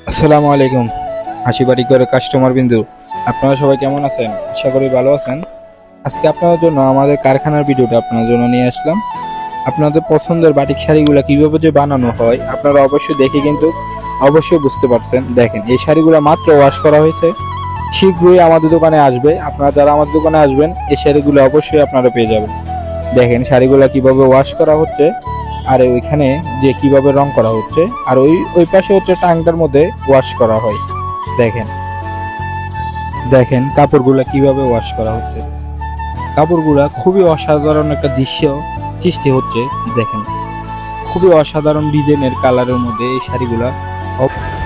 আসসালামু আলাইকুম আশিবাড়ি করে কাস্টমার বিন্দু, আপনারা সবাই কেমন আছেন? আশা করি ভালো আছেন। আজকে আপনাদের জন্য আমাদের কারখানার ভিডিওটা আপনার জন্য নিয়ে আসলাম। আপনাদের পছন্দের বাটিক শাড়িগুলো কিভাবে যে বানানো হয় আপনারা অবশ্যই দেখে কিন্তু অবশ্যই বুঝতে পারছেন। দেখেন, এই শাড়িগুলো মাত্র ওয়াশ করা হয়েছে, শীঘ্রই আমাদের দোকানে আসবে। আপনারা যারা আমাদের দোকানে আসবেন এই শাড়িগুলো অবশ্যই আপনারা পেয়ে যাবেন। দেখেন শাড়িগুলো কিভাবে ওয়াশ করা হচ্ছে, আর ওইখানে যে কিভাবে রং করা হচ্ছে, আর ওই ওই পাশে হচ্ছে টাংটার মধ্যে ওয়াশ করা হয়। দেখেন দেখেন কাপড়গুলা কিভাবে ওয়াশ করা হচ্ছে। কাপড়গুলা খুবই অসাধারণ একটা দৃশ্য সৃষ্টি হচ্ছে। দেখেন খুবই অসাধারণ ডিজাইনের কালারের মধ্যে এই শাড়িগুলা।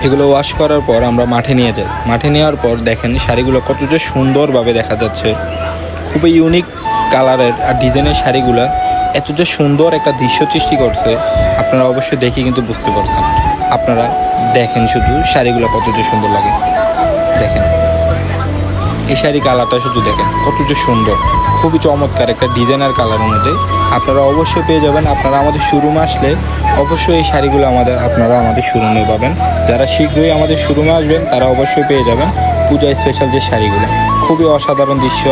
এগুলো ওয়াশ করার পর আমরা মাঠে নিয়ে যাই। মাঠে নেওয়ার পর দেখেন শাড়িগুলো কত যে সুন্দরভাবে দেখা যাচ্ছে। খুবই ইউনিক কালারের আর ডিজাইনের শাড়িগুলা এত যে সুন্দর একটা দৃশ্য সৃষ্টি করছে, আপনারা অবশ্যই দেখে কিন্তু বুঝতে পারছেন। আপনারা দেখেন শুধু শাড়িগুলো কত যে সুন্দর লাগে। দেখেন এই শাড়ি কালারটা শুধু দেখেন কত যে সুন্দর, খুবই চমৎকার একটা ডিজাইনার কালারের মধ্যে। আপনারা অবশ্যই পেয়ে যাবেন। আপনারা আমাদের শোরুমে আসলে অবশ্যই এই শাড়িগুলো আপনারা আমাদের শোরুমে পাবেন। যারা শীঘ্রই আমাদের শোরুমে আসবেন তারা অবশ্যই পেয়ে যাবেন পূজা স্পেশাল যে শাড়িগুলো। খুবই অসাধারণ দৃশ্য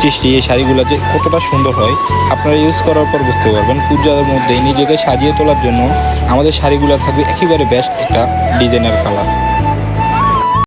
সৃষ্টি এই শাড়িগুলো যে কতটা সুন্দর হয় আপনারা ইউজ করার পর বুঝতে পারবেন। পূজার মধ্যে নিজেকে সাজিয়ে তোলার জন্য আমাদের শাড়িগুলো থাকবে একেবারে বেস্ট একটা ডিজাইনার কালার।